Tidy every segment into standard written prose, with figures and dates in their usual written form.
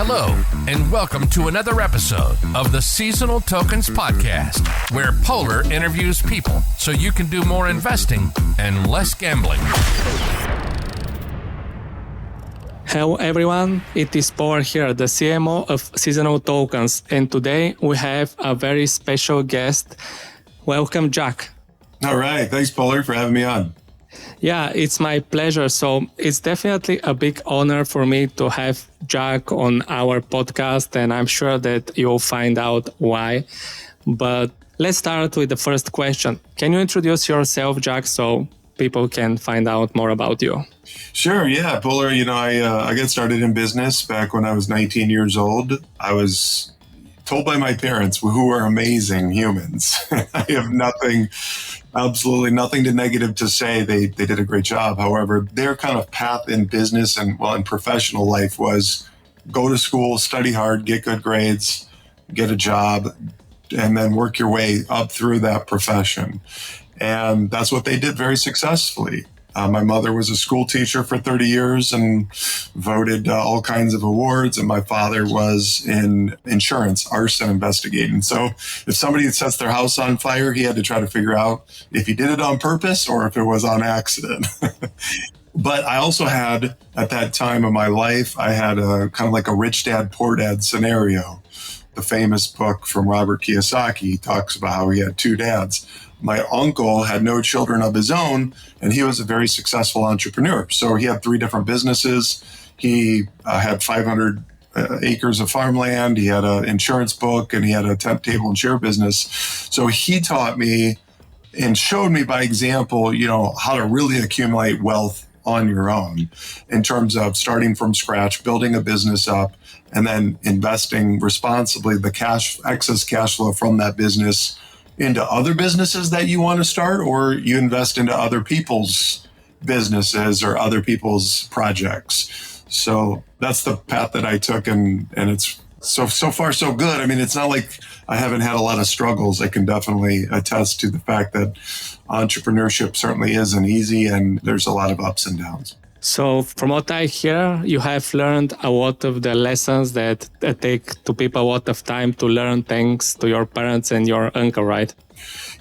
Hello, and welcome to another episode of the Seasonal Tokens Podcast, where Polar interviews people so you can do more investing and less gambling. Hello everyone, it is Polar here, the CMO of Seasonal Tokens, and today we have a very special guest. Welcome, Jack. All right, thanks Polar for having me on. Yeah, it's my pleasure. So it's definitely a big honor for me to have Jack on our podcast, and I'm sure that you'll find out why. But let's start with the first question. Can you introduce yourself, Jack, so people can find out more about you? Sure, yeah, Polar. I got started in business back when I was 19 years old. I was told by my parents, who are amazing humans. I have absolutely nothing negative to say. They did a great job. However, their kind of path in business and in professional life was go to school, study hard, get good grades, get a job, and then work your way up through that profession. And that's what they did very successfully. My mother was a school teacher for 30 years and voted all kinds of awards. And my father was in insurance, arson investigating. So if somebody sets their house on fire, he had to try to figure out if he did it on purpose or if it was on accident. But I also had, at that time of my life, I had a kind of like a rich dad, poor dad scenario. The famous book from Robert Kiyosaki talks about how he had two dads. My uncle had no children of his own, and he was a very successful entrepreneur. So he had three different businesses. He had 500 acres of farmland. He had an insurance book, and he had a temp table and chair business. So he taught me and showed me by example, how to really accumulate wealth on your own in terms of starting from scratch, building a business up, and then investing responsibly the excess cash flow from that business into other businesses that you want to start, or you invest into other people's businesses or other people's projects. So that's the path that I took, and it's so far so good. I mean, it's not like I haven't had a lot of struggles. I can definitely attest to the fact that entrepreneurship certainly isn't easy, and there's a lot of ups and downs. So from what I hear, you have learned a lot of the lessons that take to people a lot of time to learn thanks to your parents and your uncle, right?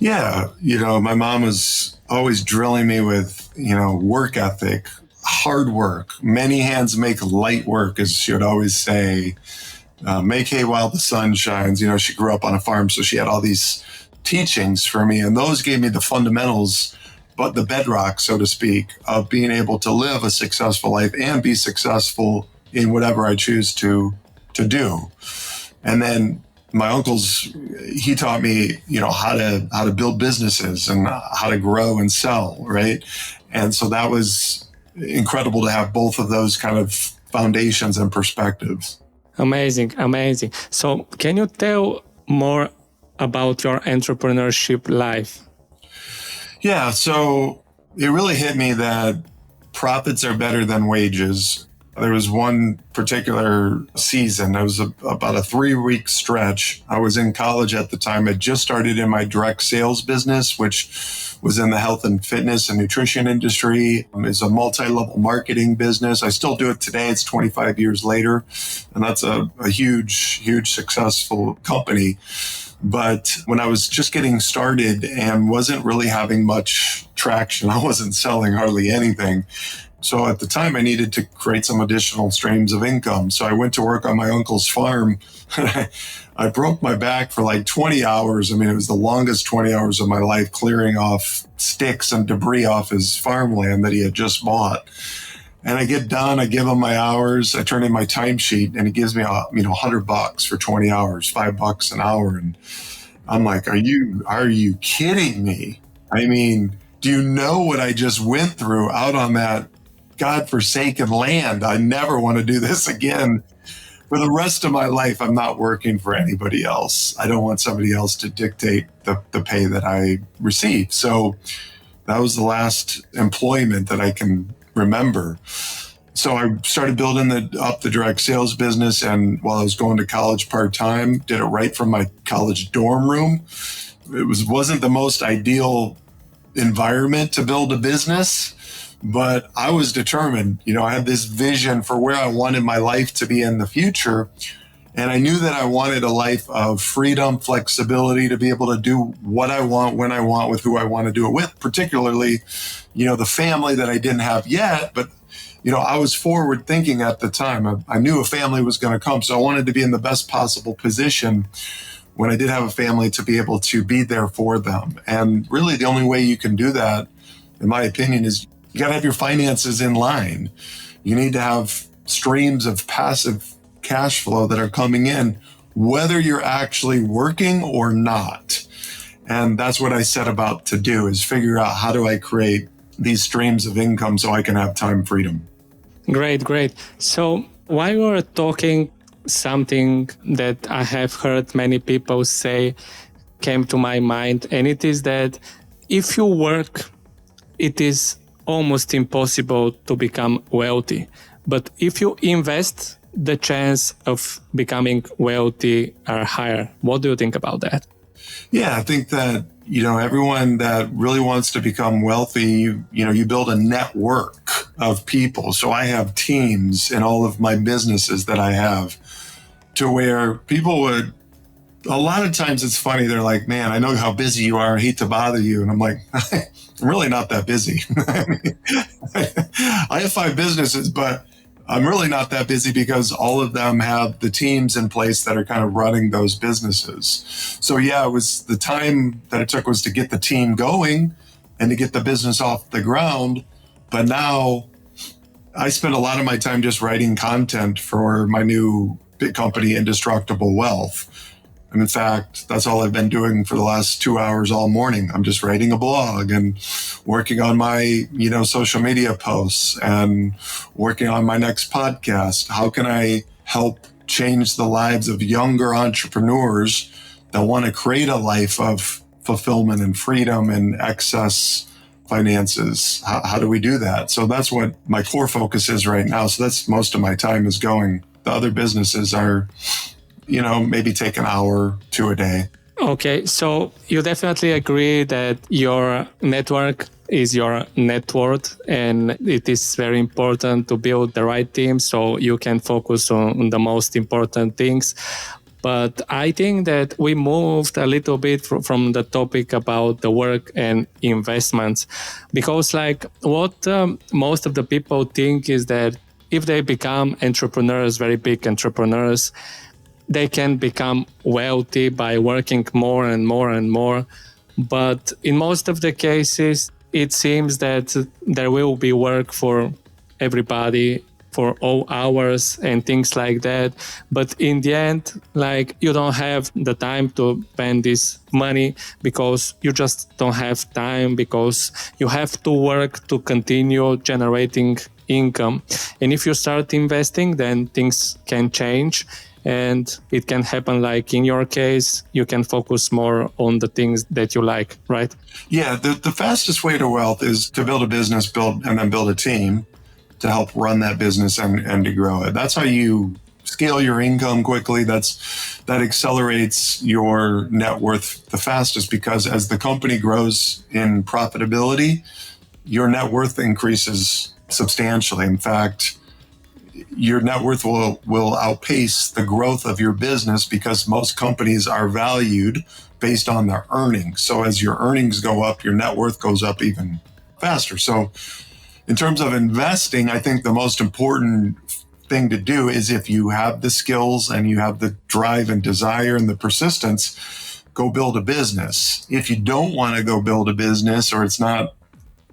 Yeah. My mom was always drilling me with, work ethic, hard work. Many hands make light work, as she would always say. Make hay while the sun shines. She grew up on a farm, so she had all these teachings for me, and those gave me the fundamentals, but the bedrock, so to speak, of being able to live a successful life and be successful in whatever I choose to do. And then my uncles, he taught me, how to build businesses and how to grow and sell, right? And so that was incredible to have both of those kind of foundations and perspectives. Amazing. So can you tell more about your entrepreneurship life? Yeah, so it really hit me that profits are better than wages. There was one particular season, it was about a 3-week stretch. I was in college at the time. I just started in my direct sales business, which was in the health and fitness and nutrition industry. It's a multi-level marketing business. I still do it today. It's 25 years later, and that's a huge successful company. But when I was just getting started and wasn't really having much traction, I wasn't selling hardly anything. So at the time, I needed to create some additional streams of income. So I went to work on my uncle's farm. I broke my back for like 20 hours. I mean, it was the longest 20 hours of my life, clearing off sticks and debris off his farmland that he had just bought. And I get done, I give him my hours, I turn in my timesheet, and he gives me $100 for 20 hours, $5 an hour. And I'm like, are you kidding me? I mean, do you know what I just went through out on that godforsaken land? I never want to do this again. For the rest of my life, I'm not working for anybody else. I don't want somebody else to dictate the pay that I receive. So that was the last employment that I can remember. So I started building up the direct sales business, and while I was going to college part-time, did it right from my college dorm room. It wasn't the most ideal environment to build a business, But I was determined. I had this vision for where I wanted my life to be in the future. And I knew that I wanted a life of freedom, flexibility, to be able to do what I want, when I want, with who I want to do it with, particularly, the family that I didn't have yet. But, I was forward thinking at the time. I knew a family was going to come. So I wanted to be in the best possible position when I did have a family to be able to be there for them. And really the only way you can do that, in my opinion, is you got to have your finances in line. You need to have streams of passive cash flow that are coming in, whether you're actually working or not. And that's what I set about to do, is figure out how do I create these streams of income so I can have time freedom. Great. So while you were talking, something that I have heard many people say came to my mind, and it is that if you work, it is almost impossible to become wealthy. But if you invest, the chance of becoming wealthy are higher. What do you think about that? Yeah, I think that, everyone that really wants to become wealthy, you build a network of people. So I have teams in all of my businesses that I have, to where people would, a lot of times it's funny. They're like, man, I know how busy you are. I hate to bother you. And I'm like, I'm really not that busy. I have 5 businesses, but I'm really not that busy because all of them have the teams in place that are kind of running those businesses. So yeah, it was the time that it took was to get the team going and to get the business off the ground. But now I spend a lot of my time just writing content for my new big company, Indestructible Wealth. And in fact, that's all I've been doing for the last 2 hours all morning. I'm just writing a blog and working on my, social media posts and working on my next podcast. How can I help change the lives of younger entrepreneurs that want to create a life of fulfillment and freedom and excess finances? How do we do that? So that's what my core focus is right now. So that's most of my time is going. The other businesses are, maybe take an hour to a day. Okay, so you definitely agree that your network is your net worth, and it is very important to build the right team so you can focus on the most important things. But I think that we moved a little bit from the topic about the work and investments, because what most of the people think is that if they become entrepreneurs, very big entrepreneurs, they can become wealthy by working more and more and more. But in most of the cases, it seems that there will be work for everybody for all hours and things like that. But in the end, you don't have the time to spend this money because you just don't have time, because you have to work to continue generating income. And if you start investing, then things can change. And it can happen in your case, you can focus more on the things that you like, right? Yeah, the fastest way to wealth is to build a business, and then build a team to help run that business and to grow it. That's how you scale your income quickly. That accelerates your net worth the fastest, because as the company grows in profitability, your net worth increases substantially. In fact, your net worth will outpace the growth of your business, because most companies are valued based on their earnings. So as your earnings go up, your net worth goes up even faster. So in terms of investing, I think the most important thing to do is, if you have the skills and you have the drive and desire and the persistence, go build a business. If you don't want to go build a business, or it's not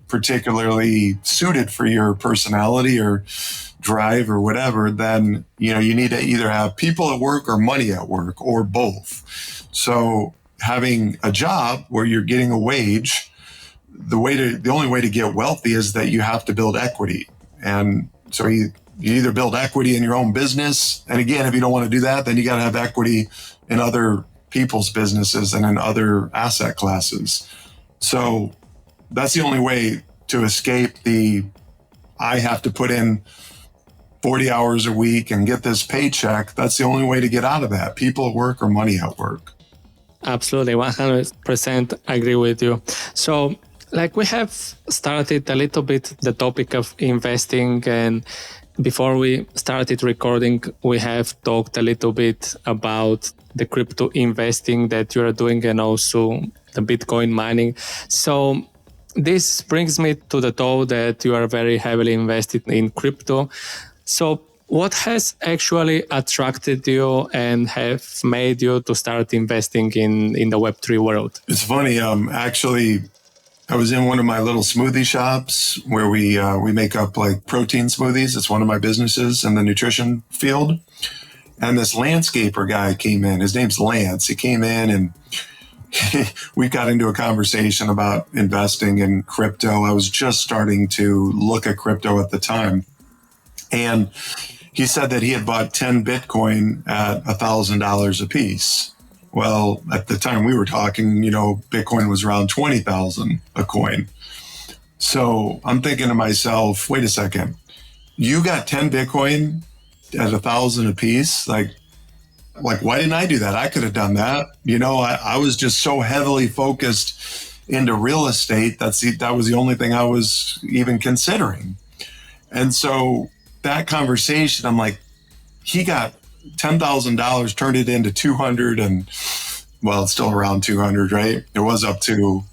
particularly suited for your personality or drive or whatever, then you need to either have people at work or money at work, or both. So having a job where you're getting a wage, the only way to get wealthy is that you have to build equity. And so you either build equity in your own business, and again, if you don't want to do that, then you got to have equity in other people's businesses and in other asset classes. So that's the only way to escape I have to put in 40 hours a week and get this paycheck. That's the only way to get out of that. People at work or money at work. Absolutely, 100% agree with you. So Like we have started a little bit the topic of investing, and before we started recording, we have talked a little bit about the crypto investing that you are doing and also the Bitcoin mining. So this brings me to the thought that you are very heavily invested in crypto. So what has actually attracted you and have made you to start investing in the Web3 world? It's funny. Actually, I was in one of my little smoothie shops where we make up like protein smoothies. It's one of my businesses in the nutrition field. And this landscaper guy came in. His name's Lance. He came in and we got into a conversation about investing in crypto. I was just starting to look at crypto at the time. And he said that he had bought 10 Bitcoin at $1,000 a piece. Well, at the time we were talking, Bitcoin was around 20,000 a coin. So I'm thinking to myself, wait a second, you got 10 Bitcoin at 1,000 a piece? Like, why didn't I do that? I could have done that. I was just so heavily focused into real estate. That was the only thing I was even considering. And so that conversation, I'm like, he got $10,000, turned it into 200, and well, it's still around 200, right? It was up to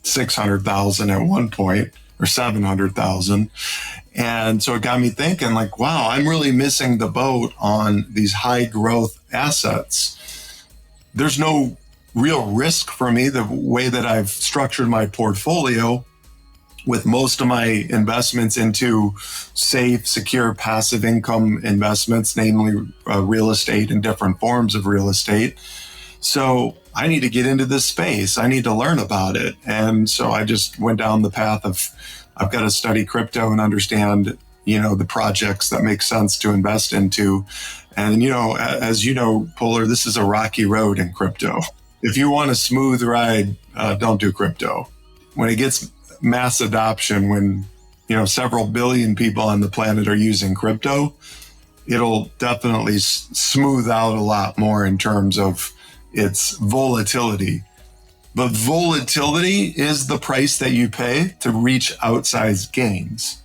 600,000 at one point, or 700,000. And so it got me thinking like, wow, I'm really missing the boat on these high growth assets. There's no real risk for me the way that I've structured my portfolio, with most of my investments into safe, secure, passive income investments, namely real estate and different forms of real estate. So I need to get into this space. I need to learn about it. And so I just went down the path of, I've got to study crypto and understand, the projects that make sense to invest into. And, as you know, Polar, this is a rocky road in crypto. If you want a smooth ride, don't do crypto. When it gets mass adoption, when several billion people on the planet are using crypto, it'll definitely smooth out a lot more in terms of its volatility. But volatility is the price that you pay to reach outsized gains.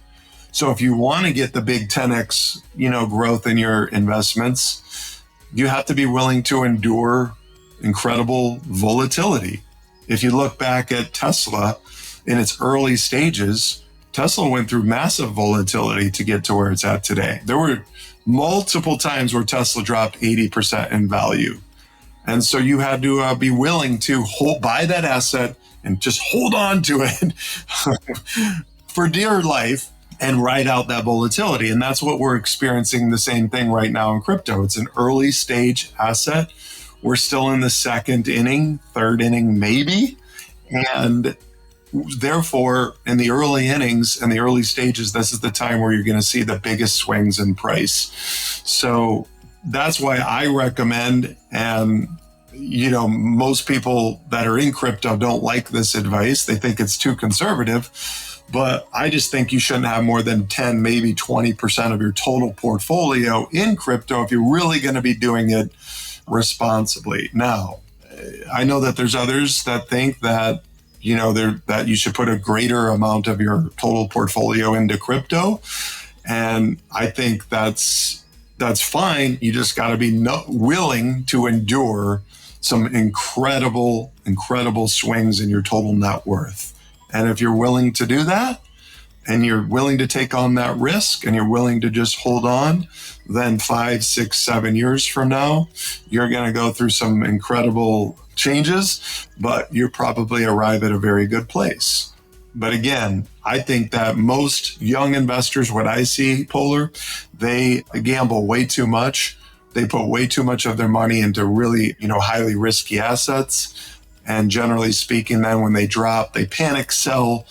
So if you want to get the big 10x growth in your investments, you have to be willing to endure incredible volatility. If you look back at Tesla, in its early stages, Tesla went through massive volatility to get to where it's at today. There were multiple times where Tesla dropped 80% in value. And so you had to be willing to buy that asset and just hold on to it for dear life and ride out that volatility. And that's what we're experiencing, the same thing right now in crypto. It's an early stage asset. We're still in the second inning, third inning, maybe. And therefore, in the early innings and the early stages, this is the time where you're going to see the biggest swings in price. So that's why I recommend, and most people that are in crypto don't like this advice. They think it's too conservative, but I just think you shouldn't have more than 10, maybe 20% of your total portfolio in crypto if you're really going to be doing it responsibly. Now, I know that there's others that think that that you should put a greater amount of your total portfolio into crypto. And I think that's fine. You just got to be willing to endure some incredible swings in your total net worth. And if you're willing to do that, and you're willing to take on that risk, and you're willing to just hold on, then 5, 6, 7 years from now, you're going to go through some incredible changes, but you'll probably arrive at a very good place. But again, I think that most young investors, what I see, Polar, they gamble way too much. They put way too much of their money into really, highly risky assets. And generally speaking, then when they drop, they panic sell,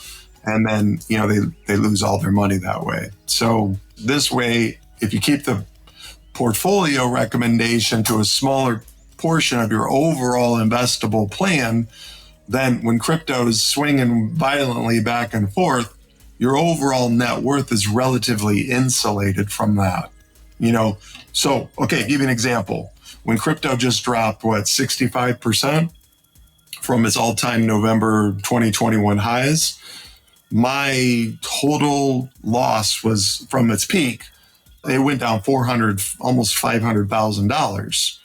and then, they lose all their money that way. So this way, if you keep the portfolio recommendation to a smaller portion of your overall investable plan, then when crypto is swinging violently back and forth, your overall net worth is relatively insulated from that. So, okay, give you an example. When crypto just dropped, 65%? from its all-time November 2021 highs. My total loss was from its peak. It went down almost $500,000.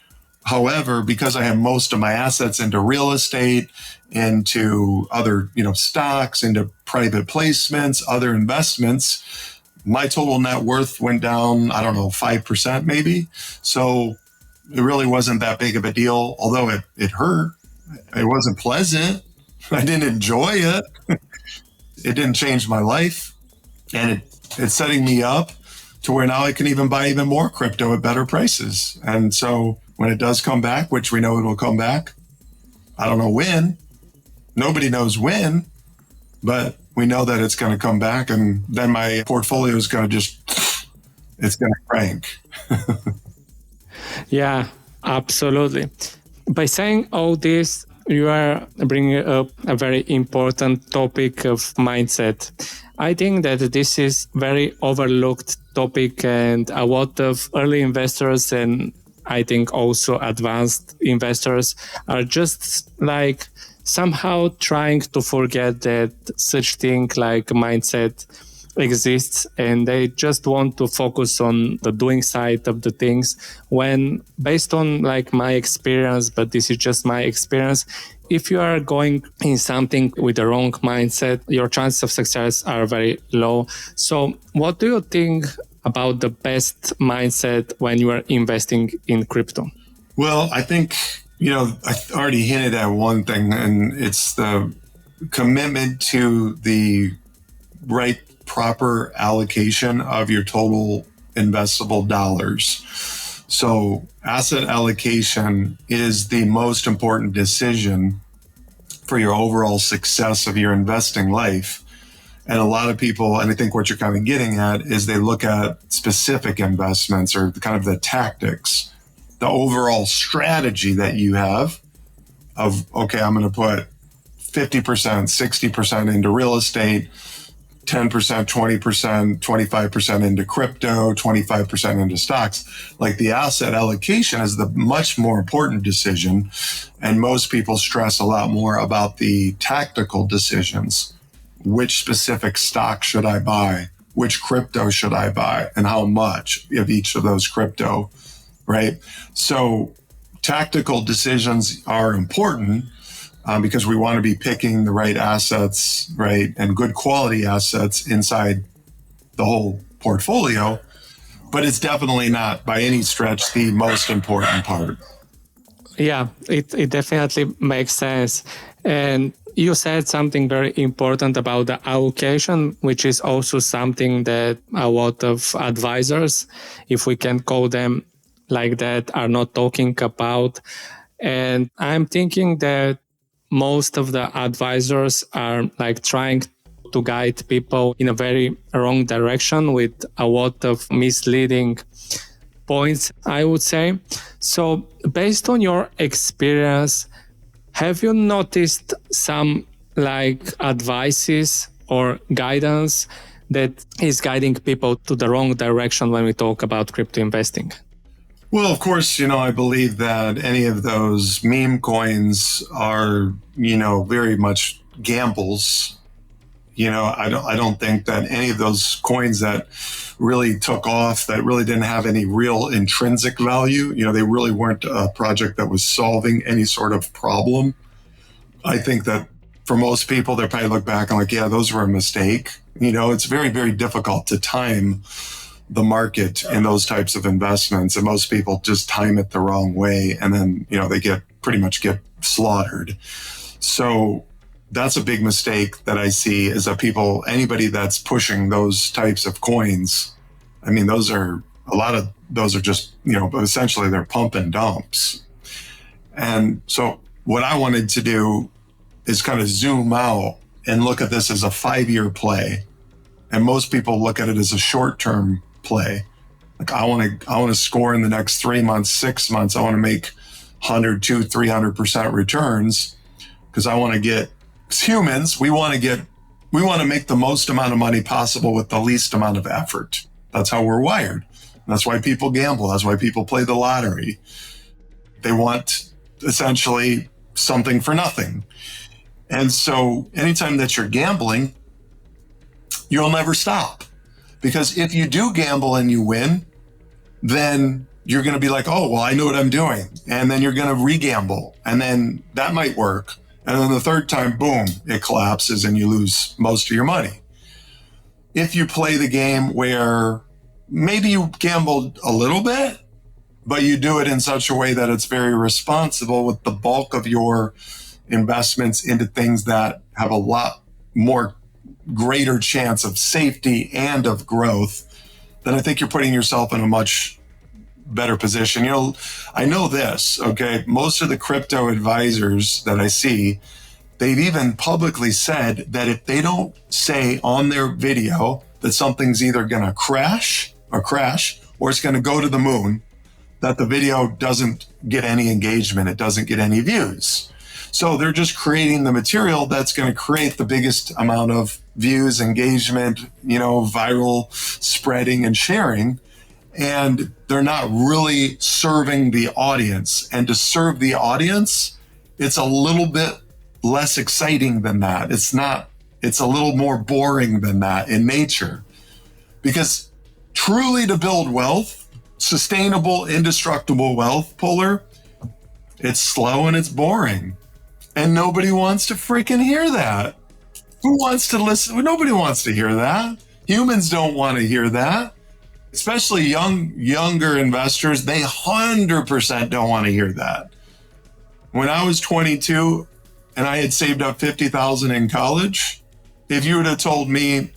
However, because I have most of my assets into real estate, into other, stocks, into private placements, other investments, my total net worth went down, 5% maybe. So it really wasn't that big of a deal, although it hurt. It wasn't pleasant. I didn't enjoy it. It didn't change my life. And it's setting me up to where now I can even buy even more crypto at better prices. And so when it does come back, which we know it will come back, I don't know when. Nobody knows when, but we know that it's going to come back. And then my portfolio is going to it's going to crank. Yeah, absolutely. By saying all this, you are bringing up a very important topic of mindset. I think that this is very overlooked topic, and a lot of early investors and I think also advanced investors are just like somehow trying to forget that such thing like mindset exists, and they just want to focus on the doing side of the things, when based on like my experience, but this is just my experience, if you are going in something with the wrong mindset, your chances of success are very low. So what do you think about the best mindset when you are investing in crypto? Well, I think, I already hinted at one thing, and it's the commitment to the right proper allocation of your total investable dollars. So asset allocation is the most important decision for your overall success of your investing life. And a lot of people, and I think what you're kind of getting at, is they look at specific investments or kind of the tactics, the overall strategy that you have of, okay, I'm going to put 50%, 60% into real estate, 10%, 20%, 25% into crypto, 25% into stocks. Like the asset allocation is the much more important decision. And most people stress a lot more about the tactical decisions. Which specific stock should I buy? Which crypto should I buy? And how much of each of those crypto, right? So tactical decisions are important. Because we want to be picking the right assets, right, and good quality assets inside the whole portfolio. But it's definitely not by any stretch the most important part. Yeah, it definitely makes sense. And you said something very important about the allocation, which is also something that a lot of advisors, if we can call them like that, are not talking about. And I'm thinking that most of the advisors are like trying to guide people in a very wrong direction with a lot of misleading points, I would say. So based on your experience, have you noticed some like advices or guidance that is guiding people to the wrong direction when we talk about crypto investing? Well, of course, I believe that any of those meme coins are, very much gambles. I don't think that any of those coins that really took off, that really didn't have any real intrinsic value, they really weren't a project that was solving any sort of problem. I think that for most people, they'll probably look back and like, yeah, those were a mistake. It's very, very difficult to time the market in those types of investments, and most people just time it the wrong way, and then they pretty much get slaughtered. So that's a big mistake that I see, is that anybody that's pushing those types of coins, I mean, a lot of those are just, essentially they're pump and dumps. And so what I wanted to do is kind of zoom out and look at this as a 5-year play. And most people look at it as a short-term play. Like I want to score in the next 3 months, 6 months. I want to make 100, 200, 300% returns, because I want to get, as humans, we want to make the most amount of money possible with the least amount of effort. That's how we're wired. That's why people gamble. That's why people play the lottery. They want essentially something for nothing. And so anytime that you're gambling, you'll never stop. Because if you do gamble and you win, then you're going to be like, oh, well, I know what I'm doing. And then you're going to re-gamble. And then that might work. And then the third time, boom, it collapses and you lose most of your money. If you play the game where maybe you gambled a little bit, but you do it in such a way that it's very responsible with the bulk of your investments into things that have a lot more greater chance of safety and of growth, then I think you're putting yourself in a much better position. I know this, okay? Most of the crypto advisors that I see, they've even publicly said that if they don't say on their video that something's either going to crash or it's going to go to the moon, that the video doesn't get any engagement. It doesn't get any views. So they're just creating the material that's going to create the biggest amount of views, engagement, viral spreading and sharing. And they're not really serving the audience. And to serve the audience, it's a little bit less exciting than that. It's a little more boring than that in nature. Because truly to build wealth, sustainable, indestructible wealth, Polar, it's slow and it's boring. And nobody wants to freaking hear that. Who wants to listen? Nobody wants to hear that. Humans don't want to hear that. Especially younger investors, they 100% don't want to hear that. When I was 22 and I had saved up $50,000 in college, if you would have told me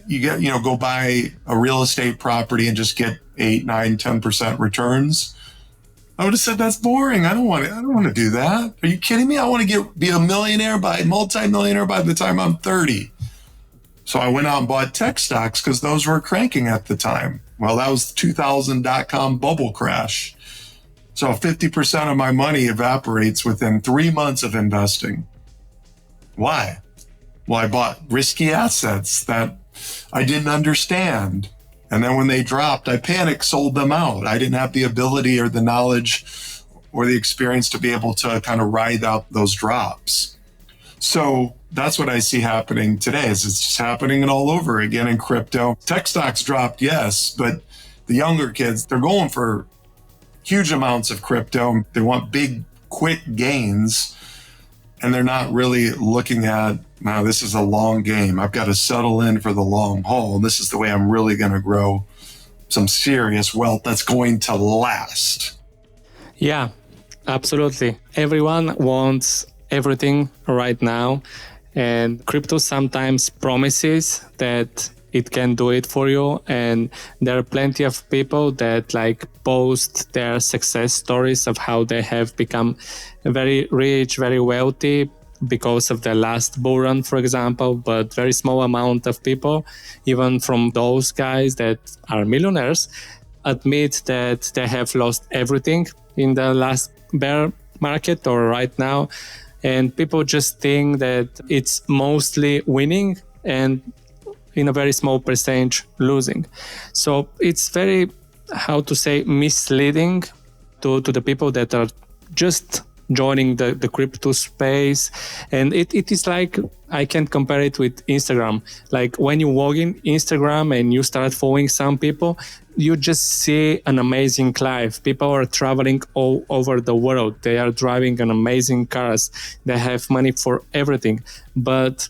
go buy a real estate property and just get 8, 9, 10% returns, I would have said that's boring. I don't want to do that. Are you kidding me? I want to be a multi-millionaire by the time I'm 30. So I went out and bought tech stocks because those were cranking at the time. Well, that was the 2000 dot-com bubble crash. So 50% of my money evaporates within 3 months of investing. Why? Well, I bought risky assets that I didn't understand. And then when they dropped, I panicked, sold them out. I didn't have the ability or the knowledge or the experience to be able to kind of ride out those drops. So that's what I see happening today. It's just happening all over again in crypto. Tech stocks dropped, yes, but the younger kids, they're going for huge amounts of crypto. They want big, quick gains. And they're not really looking at, now this is a long game. I've got to settle in for the long haul. This is the way I'm really going to grow some serious wealth that's going to last. Yeah, absolutely. Everyone wants everything right now. And crypto sometimes promises that it can do it for you. And there are plenty of people that post their success stories of how they have become very rich, very wealthy because of their last bull run, for example. But very small amount of people, even from those guys that are millionaires, admit that they have lost everything in the last bear market or right now. And people just think that it's mostly winning and in a very small percentage losing. So it's very, misleading to the people that are just joining the crypto space. And it is like, I can compare it with Instagram. Like when you log in Instagram and you start following some people, you just see an amazing life. People are traveling all over the world. They are driving an amazing cars. They have money for everything. But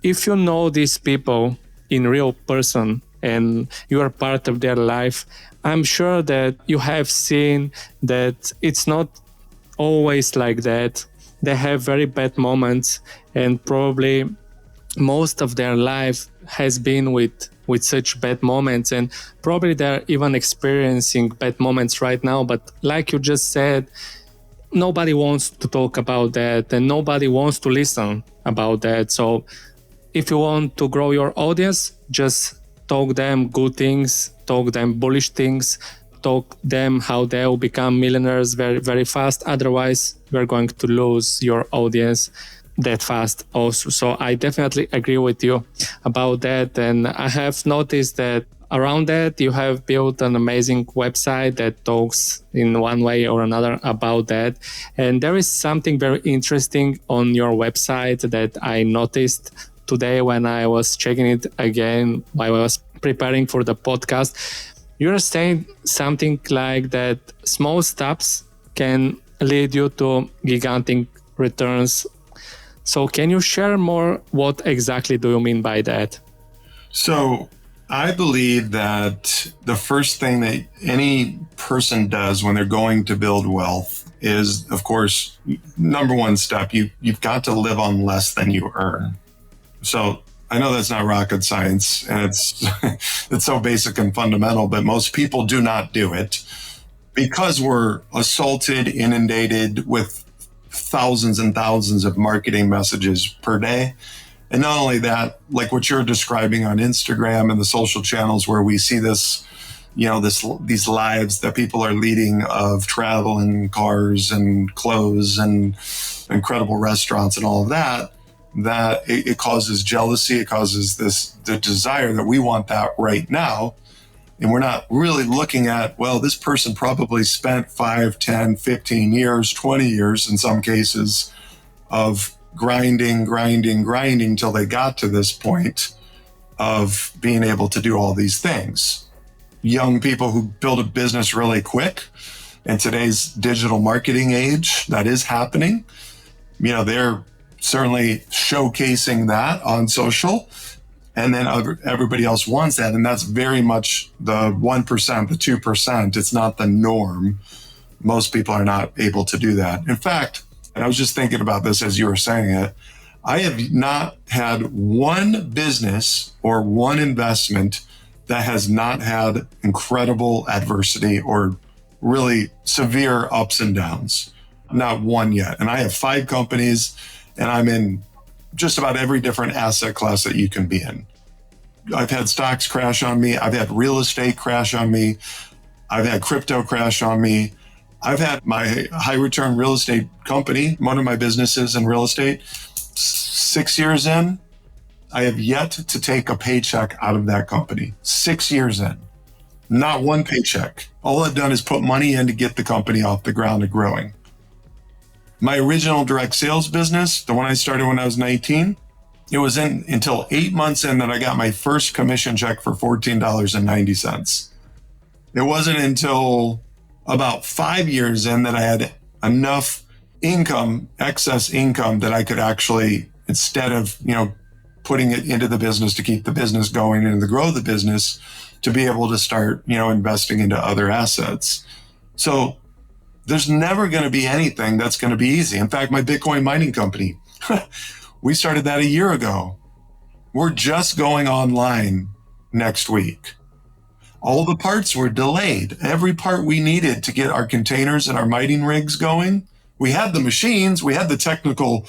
if you know these people in real person and you are part of their life, I'm sure that you have seen that it's not always like that. They have very bad moments, and probably most of their life has been with such bad moments, and probably they're even experiencing bad moments right now. But like you just said, nobody wants to talk about that and nobody wants to listen about that. So if you want to grow your audience, just talk them good things, talk them bullish things, talk them how they will become millionaires very, very fast. Otherwise, you're going to lose your audience that fast also. So I definitely agree with you about that. And I have noticed that around that, you have built an amazing website that talks in one way or another about that. And there is something very interesting on your website that I noticed today when I was checking it again while I was preparing for the podcast. You're saying something like that small steps can lead you to gigantic returns. So can you share more? What exactly do you mean by that? So I believe that the first thing that any person does when they're going to build wealth is, of course, number one step, you've got to live on less than you earn. So I know that's not rocket science, and it's so basic and fundamental, but most people do not do it because we're assaulted, inundated with thousands and thousands of marketing messages per day. And not only that, like what you're describing on Instagram and the social channels where we see this, these lives that people are leading of travel and cars and clothes and incredible restaurants and all of that it causes jealousy. It causes the desire that we want that right now. And we're not really looking at, well, this person probably spent 5, 10, 15 years, 20 years in some cases of grinding till they got to this point of being able to do all these things. Young people who build a business really quick in today's digital marketing age, that is happening. They're certainly showcasing that on social, and then everybody else wants that. And that's very much the 1%, the 2%. It's not the norm. Most people are not able to do that. In fact, and I was just thinking about this as you were saying it, I have not had one business or one investment that has not had incredible adversity or really severe ups and downs. Not one yet. And I have 5 companies, and I'm in just about every different asset class that you can be in. I've had stocks crash on me. I've had real estate crash on me. I've had crypto crash on me. I've had my high return real estate company, one of my businesses in real estate, 6 years in, I have yet to take a paycheck out of that company. 6 years in, not one paycheck. All I've done is put money in to get the company off the ground and growing. My original direct sales business, the one I started when I was 19, it was until 8 months in that I got my first commission check for $14.90. It wasn't until about 5 years in that I had enough income, excess income, that I could actually, instead of, putting it into the business to keep the business going and to grow the business, to be able to start, investing into other assets. So there's never going to be anything that's going to be easy. In fact, my Bitcoin mining company, we started that a year ago. We're just going online next week. All the parts were delayed. Every part we needed to get our containers and our mining rigs going, we had the machines, we had the technical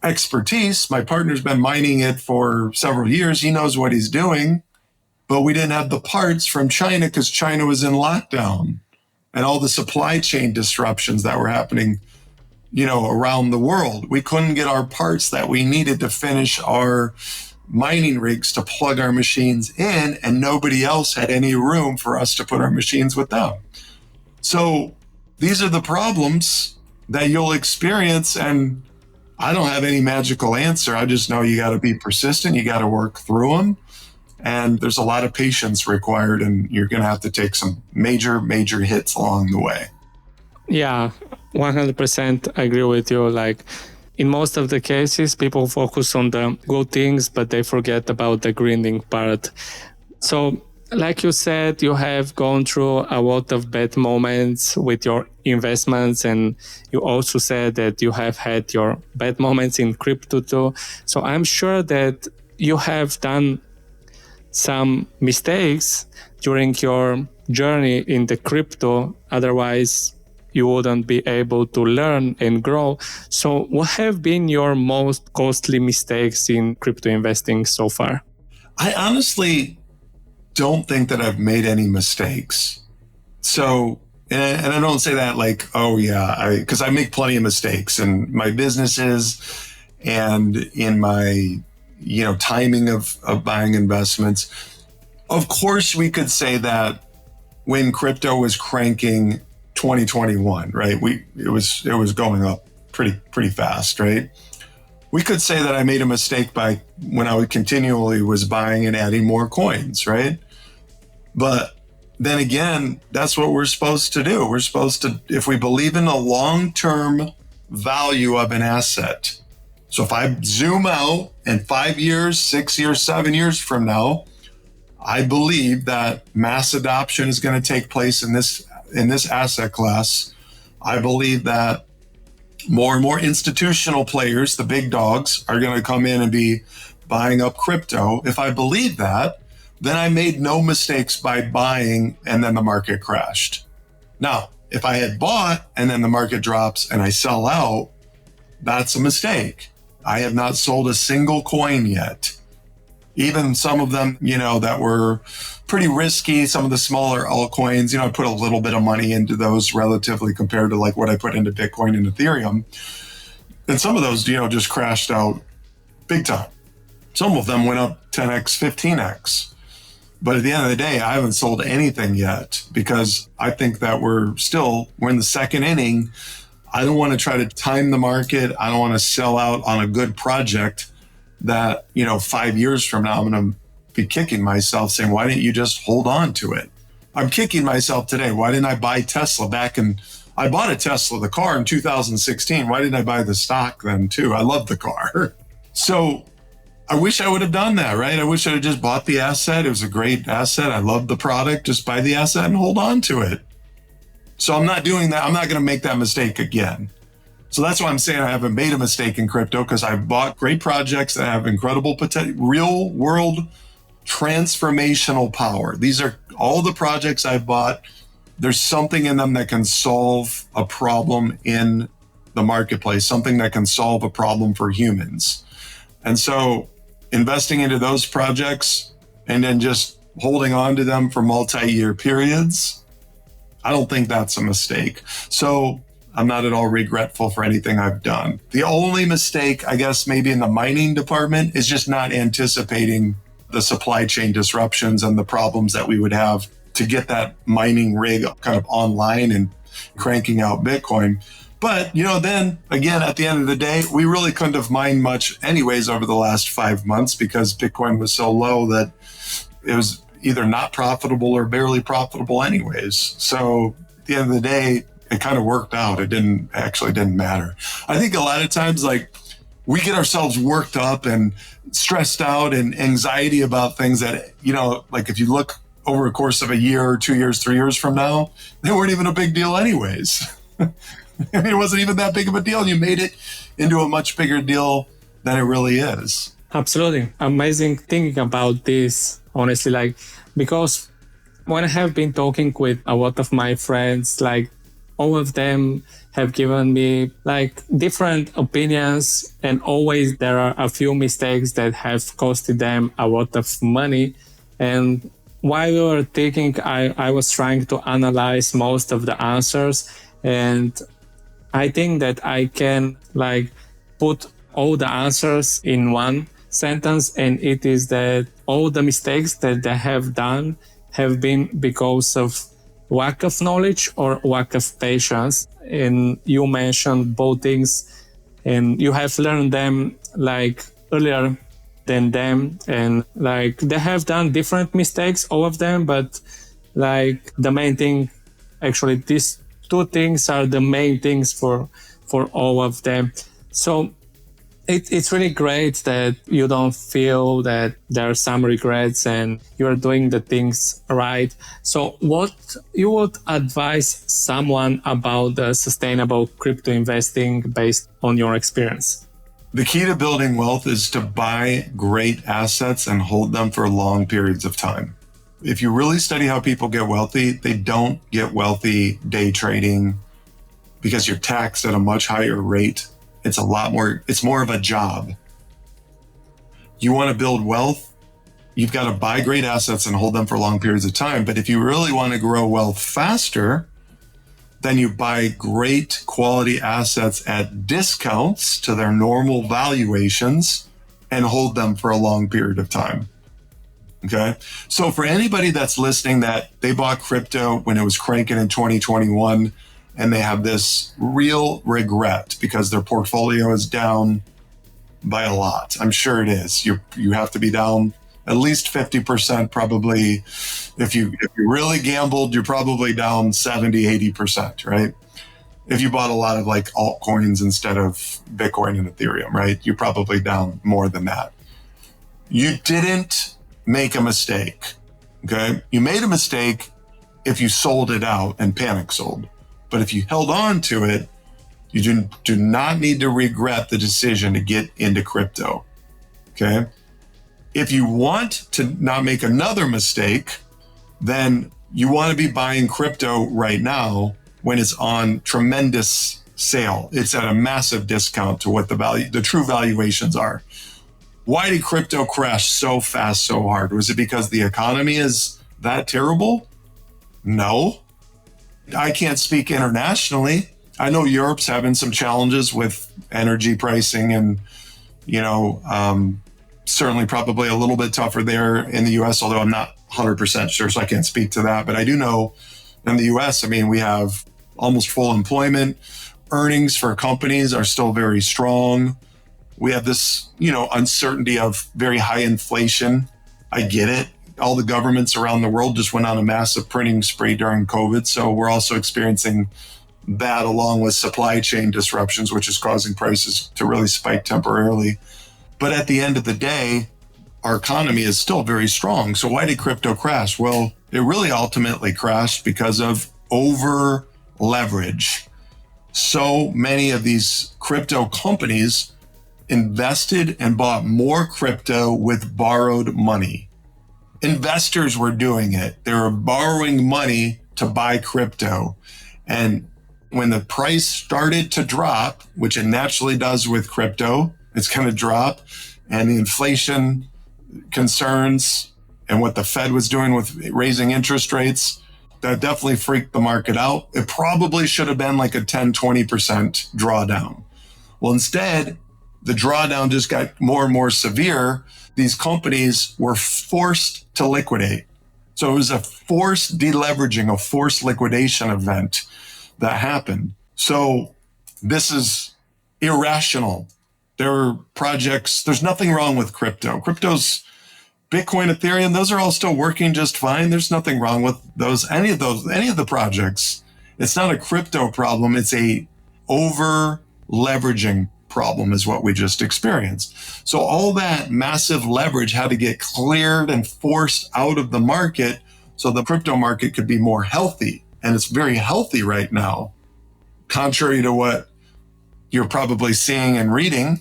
expertise. My partner's been mining it for several years. He knows what he's doing, but we didn't have the parts from China because China was in lockdown and all the supply chain disruptions that were happening, around the world. We couldn't get our parts that we needed to finish our mining rigs to plug our machines in, and nobody else had any room for us to put our machines with them. So these are the problems that you'll experience, and I don't have any magical answer. I just know you got to be persistent. You got to work through them. And there's a lot of patience required, and you're going to have to take some major hits along the way. Yeah, 100% agree with you. Like, in most of the cases, people focus on the good things, but they forget about the grinding part. So, like you said, you have gone through a lot of bad moments with your investments, and you also said that you have had your bad moments in crypto too. So I'm sure that you have done some mistakes during your journey in the crypto. Otherwise, you wouldn't be able to learn and grow. So what have been your most costly mistakes in crypto investing so far? I honestly don't think that I've made any mistakes. So, and I don't say that like, oh yeah, because I make plenty of mistakes in my businesses and in my, timing of buying investments. Of course, we could say that when crypto was cranking 2021, right? It was going up pretty fast, right? We could say that I made a mistake by when I continually was buying and adding more coins, right? But then again, that's what we're supposed to do. We're supposed to, if we believe in the long-term value of an asset. So if I zoom out and 5 years, 6 years, 7 years from now, I believe that mass adoption is going to take place in this asset class. I believe that more and more institutional players, the big dogs, are going to come in and be buying up crypto. If I believe that, then I made no mistakes by buying and then the market crashed. Now, if I had bought and then the market drops and I sell out, that's a mistake. I have not sold a single coin yet. Even some of them, that were pretty risky, some of the smaller altcoins, I put a little bit of money into those relatively compared to like what I put into Bitcoin and Ethereum. And some of those, just crashed out big time. Some of them went up 10x, 15x. But at the end of the day, I haven't sold anything yet because I think that we're in the second inning. I don't want to try to time the market. I don't want to sell out on a good project that, 5 years from now, I'm going to be kicking myself saying, why didn't you just hold on to it? I'm kicking myself today. Why didn't I buy Tesla I bought a Tesla, the car, in 2016. Why didn't I buy the stock then too? I love the car. So I wish I would have done that, right? I wish I had just bought the asset. It was a great asset. I love the product. Just buy the asset and hold on to it. So I'm not doing that. I'm not going to make that mistake again. So that's why I'm saying I haven't made a mistake in crypto, because I bought great projects that have incredible potential, real world transformational power. These are all the projects I've bought. There's something in them that can solve a problem in the marketplace, something that can solve a problem for humans. And so investing into those projects and then just holding on to them for multi-year periods, I don't think that's a mistake. So I'm not at all regretful for anything I've done. The only mistake, I guess, maybe in the mining department is just not anticipating the supply chain disruptions and the problems that we would have to get that mining rig kind of online and cranking out Bitcoin. But, then again, at the end of the day, we really couldn't have mined much anyways over the last 5 months because Bitcoin was so low that it was either not profitable or barely profitable anyways. So at the end of the day, it kind of worked out. It didn't matter. I think a lot of times, like, we get ourselves worked up and stressed out and anxiety about things that, like if you look over a course of a year, 2 years, 3 years from now, they weren't even a big deal anyways. I mean, it wasn't even that big of a deal. You made it into a much bigger deal than it really is. Absolutely. Amazing thinking about this, honestly, because when I have been talking with a lot of my friends, all of them have given me different opinions, and always there are a few mistakes that have costed them a lot of money. And while we were thinking, I was trying to analyze most of the answers, and I think that I can put all the answers in one sentence, and it is that all the mistakes that they have done have been because of lack of knowledge or lack of patience. And you mentioned both things, and you have learned them earlier than them, and they have done different mistakes, all of them, but the main thing, actually these two things are the main things for all of them. So it's really great that you don't feel that there are some regrets and you're doing the things right. So what you would advise someone about the sustainable crypto investing based on your experience? The key to building wealth is to buy great assets and hold them for long periods of time. If you really study how people get wealthy, they don't get wealthy day trading because you're taxed at a much higher rate. It's more of a job. You want to build wealth, you've got to buy great assets and hold them for long periods of time. But if you really want to grow wealth faster, then you buy great quality assets at discounts to their normal valuations and hold them for a long period of time. Okay. So for anybody that's listening that they bought crypto when it was cranking in 2021 and they have this real regret because their portfolio is down by a lot. I'm sure it is. You have to be down at least 50% probably. If you really gambled, you're probably down 70, 80%, right? If you bought a lot of like altcoins instead of Bitcoin and Ethereum, right? You're probably down more than that. You didn't make a mistake, okay? You made a mistake if you sold it out and panic sold. But if you held on to it, you do not need to regret the decision to get into crypto, okay? If you want to not make another mistake, then you want to be buying crypto right now when it's on tremendous sale. It's at a massive discount to what the true valuations are. Why did crypto crash so fast, so hard? Was it because the economy is that terrible? No. I can't speak internationally. I know Europe's having some challenges with energy pricing and, certainly probably a little bit tougher there in the US, although I'm not 100% sure, so I can't speak to that. But I do know in the US, we have almost full employment. Earnings for companies are still very strong. We have this, uncertainty of very high inflation. I get it. All the governments around the world just went on a massive printing spree during COVID. So we're also experiencing that along with supply chain disruptions, which is causing prices to really spike temporarily. But at the end of the day, our economy is still very strong. So why did crypto crash? Well, it really ultimately crashed because of over leverage. So many of these crypto companies invested and bought more crypto with borrowed money. Investors were doing it. They were borrowing money to buy crypto. And when the price started to drop, which it naturally does with crypto, it's going to drop. And the inflation concerns and what the Fed was doing with raising interest rates, that definitely freaked the market out. It probably should have been like a 10, 20% drawdown. Well, instead, the drawdown just got more and more severe. These companies were forced to liquidate. So it was a forced deleveraging, a forced liquidation event that happened. So this is irrational. There are projects, there's nothing wrong with crypto. Crypto's Bitcoin, Ethereum, those are all still working just fine. There's nothing wrong with any of the projects. It's not a crypto problem. It's a over leveraging problem is what we just experienced. So all that massive leverage had to get cleared and forced out of the market so the crypto market could be more healthy. And it's very healthy right now, contrary to what you're probably seeing and reading.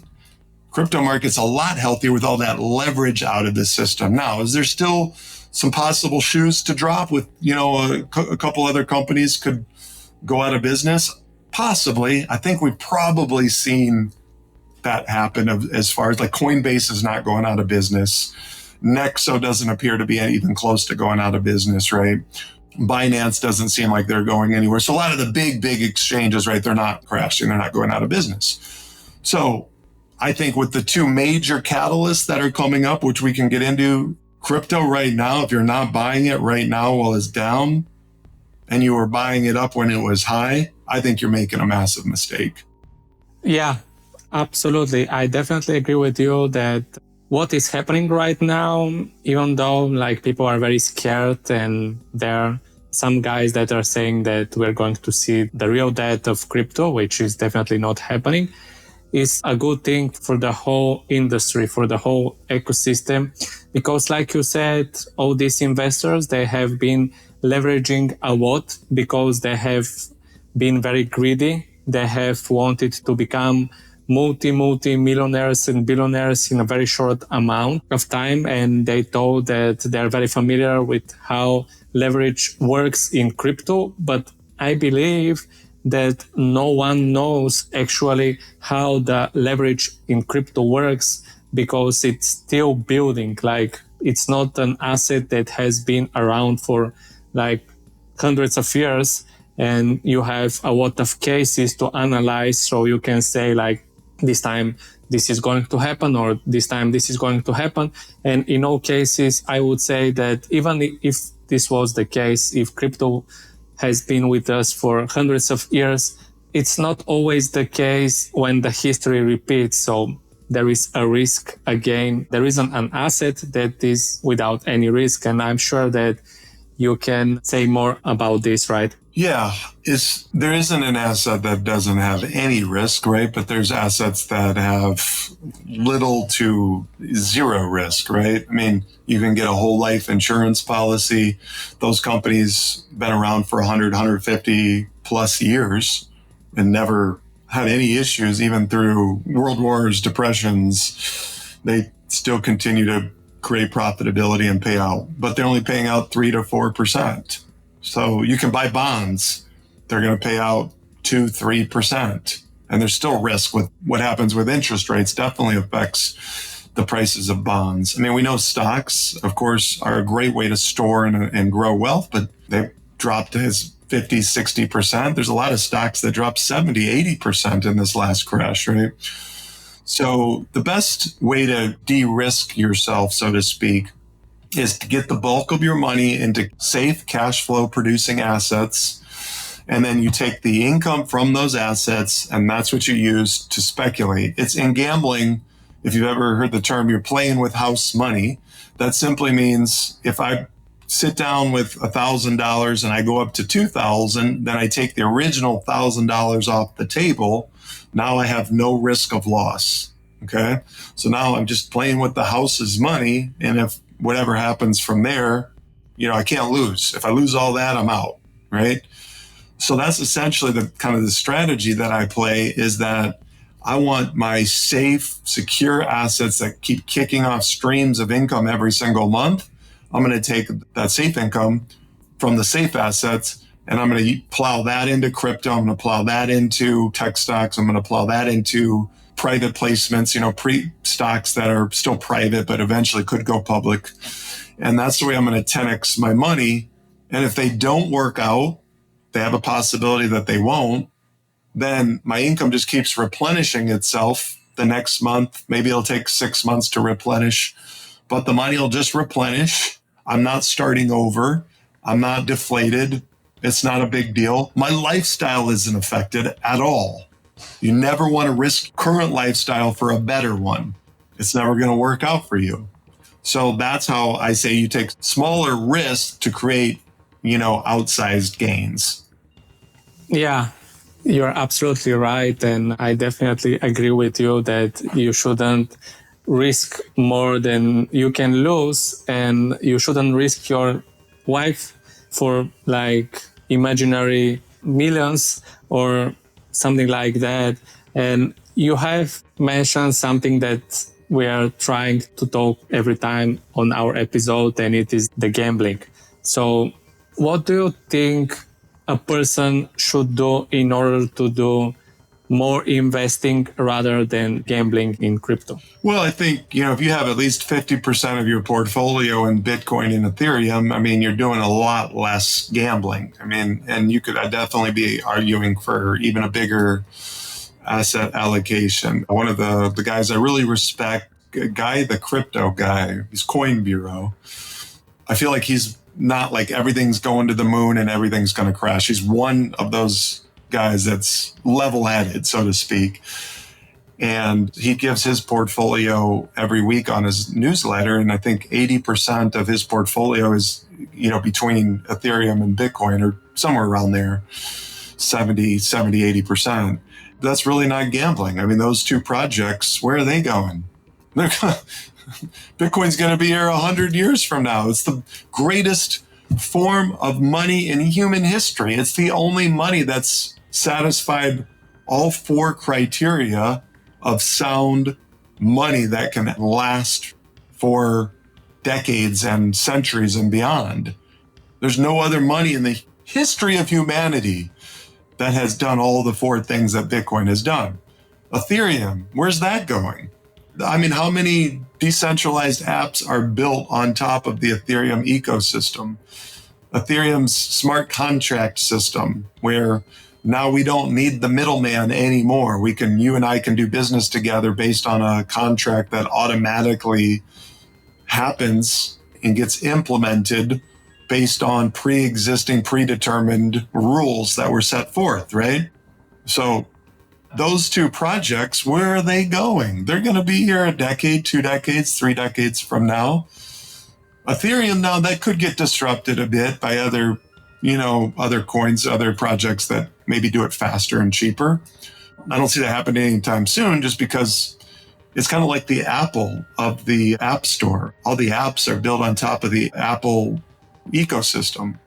Crypto market's a lot healthier with all that leverage out of the system. Now, is there still some possible shoes to drop with, a couple other companies could go out of business? Possibly. I think we've probably seen that happen as far as like Coinbase is not going out of business. Nexo doesn't appear to be even close to going out of business, right? Binance doesn't seem like they're going anywhere. So a lot of the big exchanges, right, they're not crashing. They're not going out of business. So I think with the two major catalysts that are coming up, which we can get into, crypto right now, if you're not buying it right now while it's down and you were buying it up when it was high, I think you're making a massive mistake. Yeah, absolutely. I definitely agree with you that what is happening right now, even though like people are very scared and there are some guys that are saying that we're going to see the real death of crypto, which is definitely not happening, is a good thing for the whole industry, for the whole ecosystem. Because like you said, all these investors, they have been leveraging a lot because they have been very greedy. They have wanted to become multi-millionaires and billionaires in a very short amount of time. And they thought that they're very familiar with how leverage works in crypto. But I believe that no one knows actually how the leverage in crypto works because it's still building. Like it's not an asset that has been around for like hundreds of years. And you have a lot of cases to analyze. So you can say like this time this is going to happen, or this time this is going to happen. And in all cases, I would say that even if this was the case, if crypto has been with us for hundreds of years, it's not always the case when the history repeats. So there is a risk again. There isn't an asset that is without any risk. And I'm sure that you can say more about this, right? Yeah, there isn't an asset that doesn't have any risk, right? But there's assets that have little to zero risk, right? I mean, you can get a whole life insurance policy. Those companies been around for 100, 150 plus years and never had any issues, even through world wars, depressions. They still continue to create profitability and pay out, but they're only paying out 3 to 4%. So you can buy bonds. They're going to pay out 2, 3%. And there's still risk with what happens with interest rates, definitely affects the prices of bonds. I mean, we know stocks, of course, are a great way to store and grow wealth, but they've dropped as 50, 60%. There's a lot of stocks that dropped 70, 80% in this last crash, right? So the best way to de-risk yourself, so to speak, is to get the bulk of your money into safe cash flow producing assets. And then you take the income from those assets, and that's what you use to speculate. It's in gambling. If you've ever heard the term, you're playing with house money. That simply means if I sit down with $1,000 and I go up to $2,000, then I take the original $1,000 off the table. Now I have no risk of loss. Okay. So now I'm just playing with the house's money. And if whatever happens from there, I can't lose. If I lose all that, I'm out. Right. So that's essentially the kind of the strategy that I play, is that I want my safe, secure assets that keep kicking off streams of income every single month. I'm going to take that safe income from the safe assets, and I'm going to plow that into crypto. I'm going to plow that into tech stocks. I'm going to plow that into private placements, stocks that are still private, but eventually could go public. And that's the way I'm going to 10x my money. And if they don't work out, they have a possibility that they won't, then my income just keeps replenishing itself the next month. Maybe it'll take 6 months to replenish, but the money will just replenish. I'm not starting over. I'm not deflated. It's not a big deal. My lifestyle isn't affected at all. You never want to risk current lifestyle for a better one. It's never going to work out for you. So that's how I say you take smaller risks to create, outsized gains. Yeah, you're absolutely right. And I definitely agree with you that you shouldn't risk more than you can lose, and you shouldn't risk your wife for imaginary millions or something like that. And you have mentioned something that we are trying to talk every time on our episode, and it is the gambling. So what do you think a person should do in order to do more investing rather than gambling in crypto? Well, I think, if you have at least 50% of your portfolio in Bitcoin and Ethereum, you're doing a lot less gambling. And you could definitely be arguing for even a bigger asset allocation. One of the guys I really respect, the crypto guy, he's Coin Bureau. I feel like he's not like everything's going to the moon and everything's going to crash. He's one of those guys that's level-headed, so to speak. And he gives his portfolio every week on his newsletter. And I think 80% of his portfolio is, between Ethereum and Bitcoin, or somewhere around there, 80%. That's really not gambling. Those two projects, where are they going? Bitcoin's going to be here 100 years from now. It's the greatest form of money in human history. It's the only money that's satisfied all 4 criteria of sound money that can last for decades and centuries and beyond. There's no other money in the history of humanity that has done all the 4 things that Bitcoin has done. Ethereum, where's that going? How many decentralized apps are built on top of the Ethereum ecosystem? Ethereum's smart contract system, where Now we don't need the middleman anymore. You and I can do business together based on a contract that automatically happens and gets implemented based on pre-existing, predetermined rules that were set forth, right? So those two projects, where are they going? They're going to be here a decade, 2 decades, 3 decades from now. Ethereum now, that could get disrupted a bit by other coins, other projects that maybe do it faster and cheaper. I don't see that happening anytime soon, just because it's kind of like the Apple of the App Store. All the apps are built on top of the Apple ecosystem.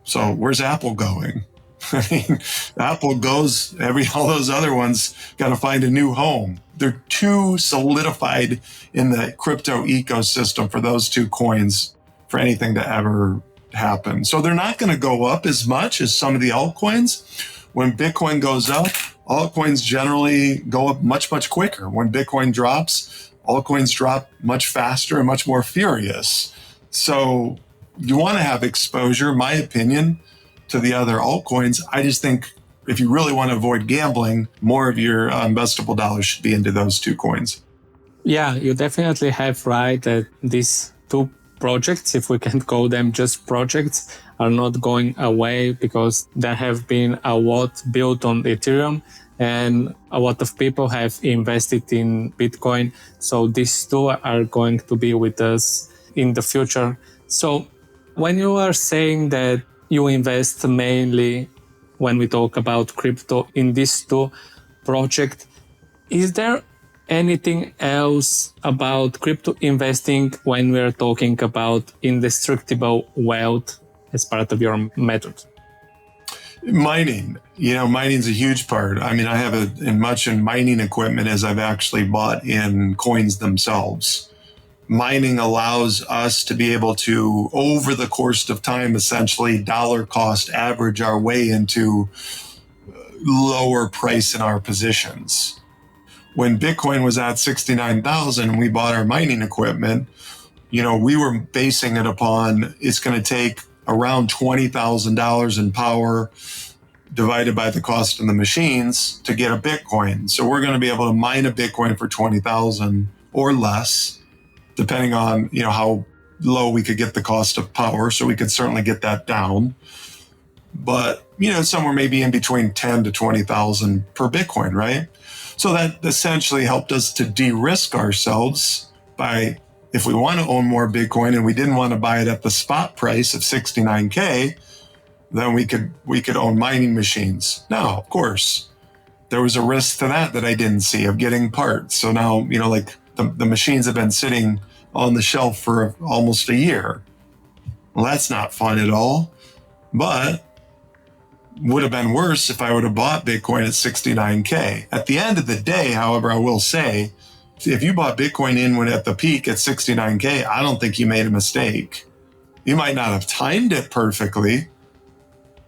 So where's Apple going? I mean, Apple goes, all those other ones got to find a new home. They're too solidified in the crypto ecosystem for those two coins for anything to ever happen. So they're not going to go up as much as some of the altcoins. When Bitcoin goes up, altcoins generally go up much, much quicker. When Bitcoin drops, altcoins drop much faster and much more furious. So you want to have exposure, in my opinion, to the other altcoins. I just think if you really want to avoid gambling, more of your investable dollars should be into those two coins. Yeah, you definitely have right that these two projects, if we can call them just projects, are not going away, because there have been a lot built on Ethereum and a lot of people have invested in Bitcoin. So these two are going to be with us in the future. So when you are saying that you invest mainly, when we talk about crypto, in these two projects, is there anything else about crypto investing when we're talking about indestructible wealth as part of your method? Mining, mining's a huge part. I mean, I have as much in mining equipment as I've actually bought in coins themselves. Mining allows us to be able to, over the course of time, essentially dollar cost average our way into lower price in our positions. When Bitcoin was at 69,000 and we bought our mining equipment, we were basing it upon it's going to take around $20,000 in power divided by the cost of the machines to get a Bitcoin. So we're going to be able to mine a Bitcoin for 20,000 or less, depending on, how low we could get the cost of power. So we could certainly get that down. But, somewhere maybe in between 10 to 20,000 per Bitcoin, right? So that essentially helped us to de-risk ourselves by, if we want to own more Bitcoin and we didn't want to buy it at the spot price of 69K, then we could own mining machines. Now, of course, there was a risk to that I didn't see of getting parts. So now, like the machines have been sitting on the shelf for almost a year. Well, that's not fun at all, but would have been worse if I would have bought Bitcoin at 69K. At the end of the day, however, I will say, if you bought Bitcoin in when at the peak at 69K, I don't think you made a mistake. You might not have timed it perfectly,